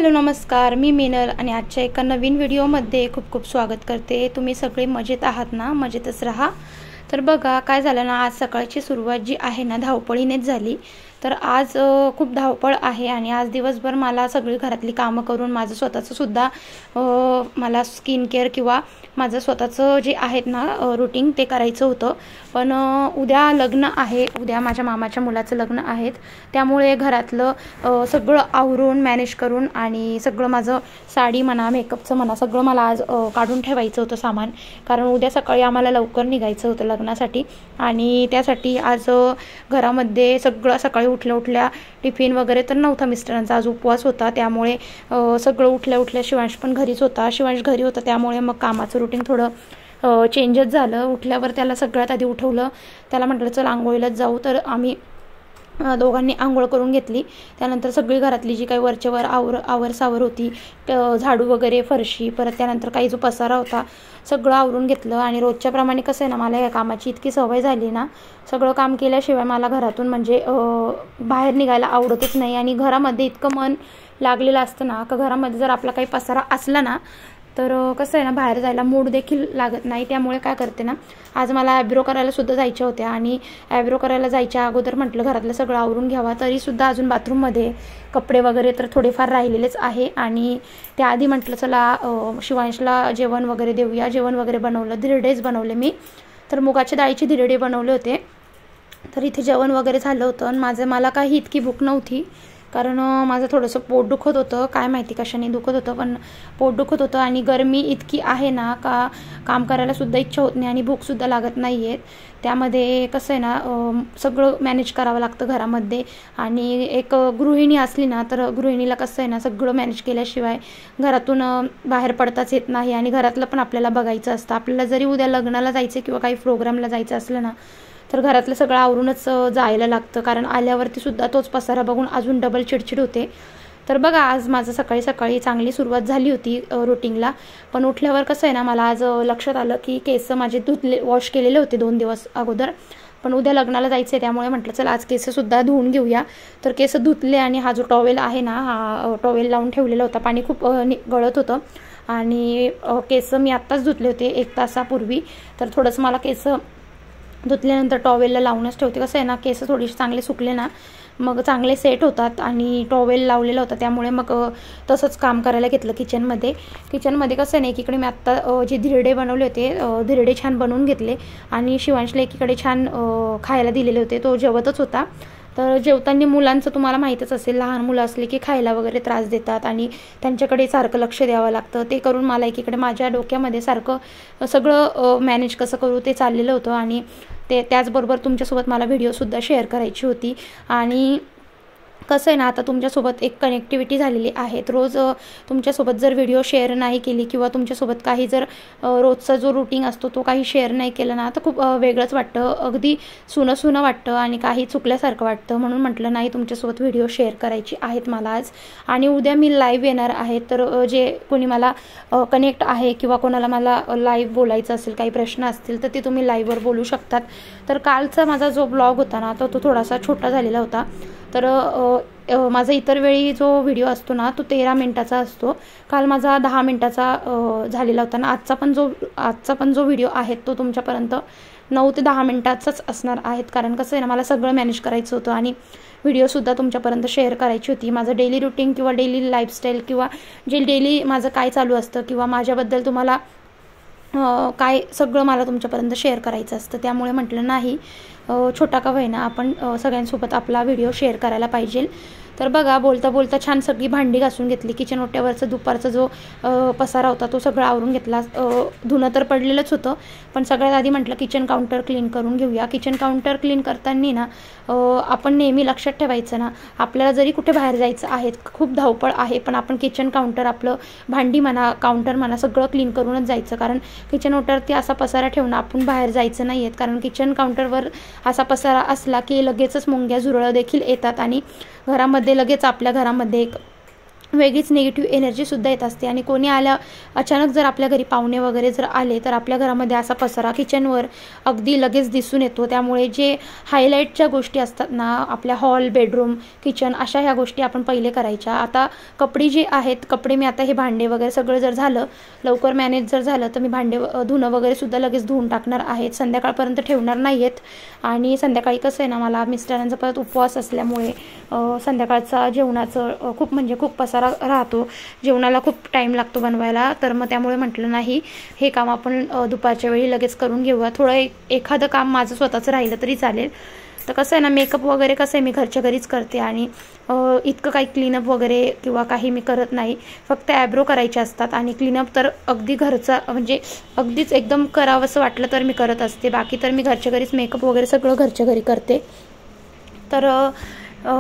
Hello नमस्कार, मी मीनल आणि आजच्या एका नवीन व्हिडिओमध्ये खूप खूप स्वागत करते। तुम्ही सगळे मजेत आहात ना? मजेतच राहा। तर बघा काय झालं ना, आज सकाळची सुरुवात जी आहे ना धावपळीनेच झाली। तर आज खूप धावपळ आहे आणि आज दिवसभर मला सगळी घरातली कामं करून माझं स्वतःचं सुद्धा मला स्किन केअर किंवा माझं स्वतःचं जे आहेत ना रूटीन ते करायचं होतं। पण उद्या लग्न आहे, उद्या माझ्या मामाच्या मुलाचं लग्न आहे, त्यामुळे घरातलं सगळं आवरून मॅनेज करून आणि सगळं माझं साडी म्हणा मेकअपचं म्हणा सगळं मला आज काढून ठेवायचं होतं सामान, कारण उद्या सकाळी आम्हाला लवकर निघायचं होतं लग्नासाठी। आणि त्यासाठी आज घरामध्ये सगळं सकाळी उठल्या टिफिन वगैरे तर नव्हता, मिस्टरांचा आज उपवास होता, त्यामुळे सगळं उठल्या शिवांश पण घरीच होता, शिवांश घरी होता, त्यामुळे मग कामाचं रुटीन थोडं चेंजच झालं। उठल्यावर त्याला सगळ्यात आधी उठवलं, त्याला म्हटलं चल आंघोळीलाच जाऊ, तर आम्ही दोघांनी आंघोळ करून घेतली। त्यानंतर सगळी घरातली जी काही वरचेवर आवरसावर होती, झाडू वगैरे फरशी, परत त्यानंतर काही जो पसारा होता सगळं आवरून घेतलं। आणि रोजच्याप्रमाणे कसं आहे ना, मला या कामाची इतकी सवय झाली ना, सगळं काम केल्याशिवाय मला घरातून म्हणजे बाहेर निघायला आवडतच नाही। आणि घरामध्ये इतकं मन लागलेलं असतं ना का घरामध्ये जर आपला काही पसारा असला ना तर कसं आहे ना, बाहेर जायला मूड देखील लागत नाही। त्यामुळे काय करते ना, आज मला ॲब्रो करायला सुद्धा जायच्या होत्या आणि ॲब्रो करायला जायच्या अगोदर म्हटलं घरातलं सगळं आवरून घ्यावा, तरीसुद्धा अजून बाथरूममध्ये कपडे वगैरे तर थोडेफार राहिलेलेच आहे। आणि त्याआधी म्हटलं चला शिवांशला जेवण वगैरे देऊया। जेवण वगैरे बनवलं, धिरडेच बनवले मी, तर मुगाच्या डाळीचे धिरडे बनवले होते। तर इथे जेवण वगैरे झालं होतं आणि मला काही इतकी भूक नव्हती, कारण माझं थोडंसं पोट दुखत होतं, काय माहिती कशाने दुखत होतं, पण पोट दुखत होतं आणि गरमी इतकी आहे ना का काम करायला सुद्धा इच्छा होत नाही आणि भूकसुद्धा लागत नाही आहे। त्यामध्ये कसं आहे ना, सगळं मॅनेज करावं लागतं घरामध्ये। आणि एक गृहिणी असली ना तर गृहिणीला कसं आहे ना, सगळं मॅनेज केल्याशिवाय घरातून बाहेर पडताच येत नाही आणि घरातलं पण आपल्याला बघायचं असतं। आपल्याला जरी उद्या लग्नाला जायचं किंवा काही प्रोग्रामला जायचं असलं ना तर घरातलं सगळं आवरूनच जायला लागतं, कारण आल्यावरती सुद्धा तोच पसारा बघून अजून डबल चिडचिड होते। तर बघा आज माझं सकाळी चांगली सुरुवात झाली होती रुटीनला, पण उठल्यावर कसं आहे ना, मला आज लक्षात आलं की केस माझे वॉश केलेले होते 2 दिवस अगोदर, पण उद्या लग्नाला जायचं आहे, त्यामुळे म्हटलं चला आज केससुद्धा धुवून घेऊया। तर केस धुतले आणि हा जो टॉवेल आहे ना, हा टॉवेल लावून ठेवलेला होता, पाणी खूप गळत होतं आणि केस मी आत्ताच धुतले होते 1 तासापूर्वी। तर थोडंसं मला केस धुतल्यानंतर टॉवेलला लावूनच ठेवते, कसं आहे ना केस थोडीशी चांगले सुकले ना मग चांगले सेट होतात। आणि टॉवेल लावलेला होता त्यामुळे मग तसंच काम करायला घेतलं किचनमध्ये कसं आहे ना, एकीकडे मी आत्ता जे धिरडे बनवले होते, धिरडे छान बनवून घेतले आणि शिवांशला एकीकडे छान खायला दिलेले होते, तो जेवतच होता। तर जेवताना मुलांचं तुम्हाला माहीतच असेल, लहान मुलं असले की खायला वगैरे त्रास देतात आणि त्यांच्याकडे सारखं लक्ष द्यावं लागतं। ते करून मला एकीकडे माझ्या डोक्यामध्ये सारखं सगळं मॅनेज कसं करू ते चाललेलं होतं आणि त्याचबरोबर तुमच्यासोबत मला व्हिडिओसुद्धा शेअर करायची होती। आणि कसं आहे ना, आता तुमच्यासोबत एक कनेक्टिव्हिटी झालेली आहे। रोज तुमच्यासोबत जर व्हिडिओ शेअर नाही केली किंवा तुमच्यासोबत काही जर रोजचा जो रूटीन असतो तो काही शेअर नाही केला ना तर खूप वेगळंच वाटतं, अगदी सुनं वाटतं आणि काही चुकल्यासारखं वाटतं। म्हणून म्हटलं नाही, तुमच्यासोबत व्हिडिओ शेअर करायची आहेत मला आज। आणि उद्या मी लाईव्ह येणार आहे, तर जे कोणी मला कनेक्ट आहे किंवा कोणाला मला लाईव्ह बोलायचं असेल, काही प्रश्न असतील तर ते तुम्ही लाईव्हवर बोलू शकतात। तर कालचा माझा जो ब्लॉग होता ना तो थोडासा छोटा झालेला होता, तर माझा इतर वेळी जो व्हिडिओ असतो ना तो 13 मिनिटाचा असतो, काल माझा 10 मिनिटाचा झालेला होता ना। आजचा पण जो व्हिडिओ आहे तो तुमच्यापर्यंत 9 ते 10 मिनिटाचाच असणार आहेत, कारण कसं आहे ना मला सगळं मॅनेज करायचं होतं आणि व्हिडिओसुद्धा तुमच्यापर्यंत शेअर करायची होती। माझं डेली रुटीन किंवा डेली लाईफस्टाईल किंवा जे डेली माझं काय चालू असतं किंवा माझ्याबद्दल तुम्हाला काय सगळं मला तुमच्यापर्यंत शेअर करायचं असतं, त्यामुळे म्हटलं नाही छोटा का होईना आपण सगळ्यांसोबत आपला व्हिडिओ शेअर करायला पाहिजे। तर बघा बोलता छान सगळी भांडी घासून घेतली, किचन ओट्यावरचा दुपारचा जो पसारा होता तो सगळा आवरून घेतला। धुणं तर पडलेलंच होतं, पण सगळ्यात आधी म्हटलं किचन काउंटर क्लीन करून घेऊया। किचन काउंटर क्लीन करताना ना आपण नेहमी लक्षात ठेवायचं ना, आपल्याला जरी कुठे बाहेर जायचं आहे, खूप धावपळ आहे, पण आपण किचन काउंटर आपलं भांडी म्हणा काउंटर म्हणा सगळं क्लीन करूनच जायचं, कारण किचन ओट्यावरती असा पसारा ठेवून आपण बाहेर जायचं नाही आहेत, कारण किचन काउंटरवर असा पसारा असला की लगेचच मुंग्या झुरळं देखील येतात आणि घरामध्ये लगेच आपल्या घरामध्ये एक वेगळीच निगेटिव्ह एनर्जीसुद्धा येत असते. आणि कोणी आल्या अचानक जर आपल्या घरी पाहुणे वगैरे जर आले तर आपल्या घरामध्ये असा पसारा किचनवर अगदी लगेच दिसून येतो. त्यामुळे जे हायलाईटच्या गोष्टी असतात ना, आपल्या हॉल, बेडरूम, किचन अशा ह्या गोष्टी आपण पहिले करायच्या. आता कपडे जे आहेत, कपडे मी आता हे भांडे वगैरे सगळं जर झालं, लवकर मॅनेज जर झालं तर मी भांडे धुणं वगैरे सुद्धा लगेच धुवून टाकणार आहेत. संध्याकाळपर्यंत ठेवणार नाही आहेत. आणि संध्याकाळी कसं आहे ना, मला मिस्टरांचा परत उपवास असल्यामुळे संध्याकाळचा जेवणाचं खूप म्हणजे खूप पसारा राहतो. जेवणाला खूप टाईम लागतो बनवायला. तर मग त्यामुळे म्हटलं नाही, हे काम आपण दुपारच्या वेळी लगेच करून घेऊया. थोडं एखादं काम माझं स्वतःचं राहिलं तरी चालेल. तर कसं आहे ना, मेकअप वगैरे कसं आहे मी घरच्या घरीच करते आणि इतकं काही क्लीनअप वगैरे किंवा काही मी करत नाही. फक्त ॲब्रो करायचे असतात आणि क्लीनअप तर अगदी घरचा म्हणजे अगदीच एकदम करावंसं वाटलं तर मी करत असते. बाकी तर मी घरच्या घरीच मेकअप वगैरे सगळं घरच्या घरी करते. तर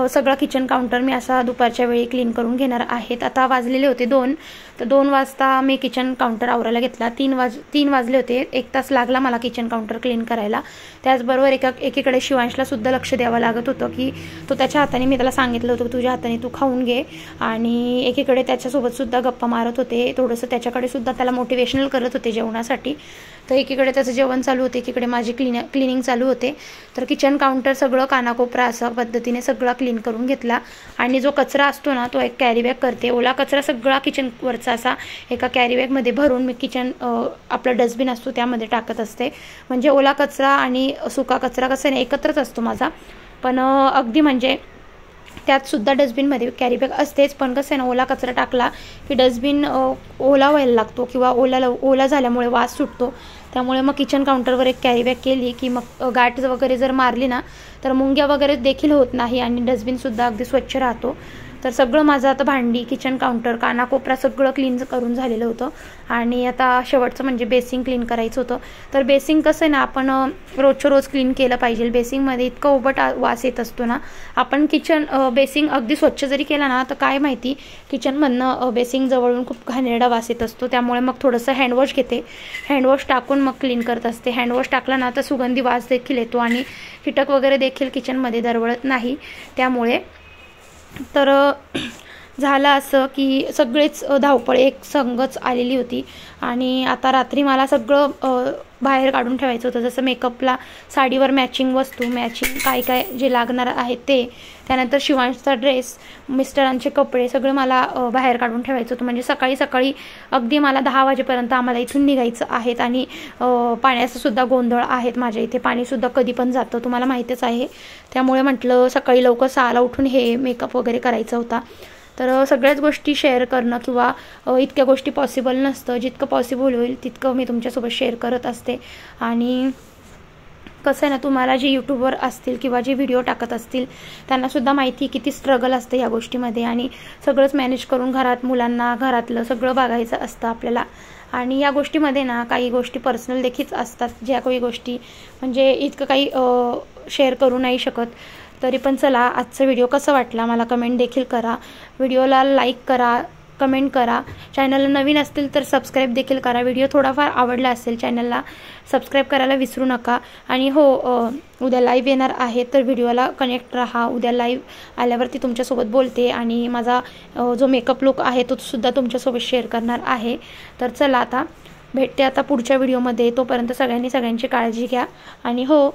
सगळा किचन काउंटर मी असा दुपारच्या वेळी क्लीन करून घेणार आहेत. आता वाजलेले होते 2, तर 2 वाजता मी किचन काउंटर आवरायला घेतला. 3 वाजले होते. 1 तास लागला मला किचन काउंटर क्लीन करायला. त्याचबरोबर एकीकडे शिवांशला सुद्धा लक्ष द्यावं लागत होतं की तो त्याच्या हाताने, मी त्याला सांगितलं होतं की तुझ्या हाताने तू खाऊन घे, आणि एकीकडे त्याच्यासोबत सुद्धा गप्पा मारत होते. थोडंसं त्याच्याकडे सुद्धा त्याला मोटिवेशनल करत होते जेवणासाठी. तर एकीकडे त्याचं जेवण चालू होते, एकीकडे माझी क्लिनिंग चालू होते. तर किचन काउंटर सगळं कानाकोपरा असं पद्धतीने सगळा क्लीन करून घेतला. आणि जो कचरा असतो ना, तो एक कॅरीबॅग करते. ओला कचरा सगळा किचनवरचा असा एका कॅरीबॅगमध्ये भरून मी आपला डस्टबिन असतो त्यामध्ये टाकत असते. म्हणजे ओला कचरा आणि सुका कचरा कसं नाही एकत्रच असतो माझा. पण अगदी म्हणजे त्यातसुद्धा डस्टबिनमध्ये कॅरीबॅग असतेच. पण कसं आहे ना, ओला कचरा टाकला की डस्टबिन ओला व्हायला लागतो किंवा ओला झाल्यामुळे वास सुटतो. त्यामुळे मग किचन काउंटरवर एक कॅरीबॅग केली की मग गाठ वगैरे जर मारली ना तर मुंग्या वगैरे देखील होत नाही आणि डस्टबिनसुद्धा अगदी स्वच्छ राहतो. तर सगळं माझं आता भांडी, किचन काउंटर, कानाकोपरा सगळं क्लीन करून झालेलं होतं. आणि आता शेवटचं म्हणजे बेसिंग क्लीन करायचं होतं. तर बेसिंग कसं आहे ना, आपण रोजच्या रोज क्लीन केलं पाहिजे. बेसिंगमध्ये इतका उबट वास येत असतो ना, आपण बेसिंग अगदी स्वच्छ जरी केला ना तर काय माहिती किचनमधनं बेसिंग जवळून खूप घाणेरडा वास येत असतो. त्यामुळे मग थोडंसं हँडवॉश घेते, हँडवॉश टाकून मग क्लीन करत असते. हँडवॉश टाकला ना तर सुगंधी वास देखील येतो आणि कीटक वगैरे देखील किचनमध्ये दरवळत नाही. त्यामुळे तर झालं असं की सगळेच धावपळ एक संगच आलेली होती. आणि आता रात्री मला सगळं बाहेर काढून ठेवायचं होतं. जसं मेकअपला साडीवर मॅचिंग वस्तू, मॅचिंग काय काय जे लागणार आहे ते, त्यानंतर शिवांशचा ड्रेस, मिस्टरांचे कपडे सगळं मला बाहेर काढून ठेवायचं होतं. म्हणजे सकाळी सकाळी अगदी मला 10 वाजेपर्यंत आम्हाला इथून निघायचं आहे. आणि पाण्याचा सुद्धा गोंधळ आहेत माझ्या इथे. पाणीसुद्धा कधी पण जातं, तुम्हाला माहितीच आहे. त्यामुळे म्हटलं सकाळी लवकर 6ला उठून हे मेकअप वगैरे करायचा होता. तर सगळ्याच गोष्टी शेअर करणं किंवा इतक्या गोष्टी पॉसिबल नसतं. जितकं पॉसिबल होईल तितकं मी तुमच्यासोबत शेअर करत असते. आणि कसं आहे ना, तुम्हाला जे यूट्यूबवर असतील किंवा जे व्हिडिओ टाकत असतील त्यांनासुद्धा माहिती किती स्ट्रगल असतं या गोष्टीमध्ये. आणि सगळंच मॅनेज करून घरात मुलांना, घरातलं सगळं बघायचं असतं आपल्याला. आणि या गोष्टीमध्ये ना काही गोष्टी पर्सनल देखील असतात, ज्या काही गोष्टी म्हणजे इतकं काही शेअर करू नाही शकत. तरी पण चला, आजचा व्हिडिओ कसा वाटला मला कमेंट देखील करा. व्हिडिओला लाईक करा, कमेंट करा. चॅनलला नवीन असतील तर सबस्क्राईब देखील करा. व्हिडिओ थोडाफार आवडला असेल चॅनलला सबस्क्राईब करायला विसरू नका. आणि हो, उद्या लाईव्ह येणार आहे तर व्हिडिओला कनेक्ट राहा. उद्या लाईव्ह आल्यावरती तुमच्यासोबत बोलते आणि माझा जो मेकअप लुक आहे तो सुद्धा तुमच्यासोबत शेअर करणार आहे. तर चला, आता भेटते आता पुढच्या व्हिडिओमध्ये. तोपर्यंत सगळ्यांची काळजी घ्या. आणि हो,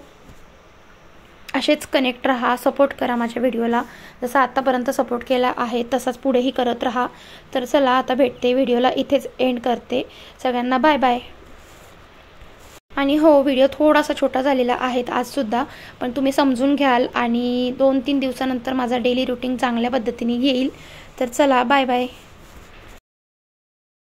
असेच कनेक्ट राहा, सपोर्ट करा माझ्या व्हिडिओला. जसं आत्तापर्यंत सपोर्ट केला आहे तसाच पुढेही करत राहा. तर चला, आता भेटते, व्हिडिओला इथेच एंड करते. सगळ्यांना बाय बाय. आणि हो, व्हिडिओ थोडासा छोटा झालेला आहे आजसुद्धा, पण तुम्ही समजून घ्याल. आणि 2-3 दिवसानंतर माझा डेली रुटीन चांगल्या पद्धतीने येईल. तर चला, बाय बाय.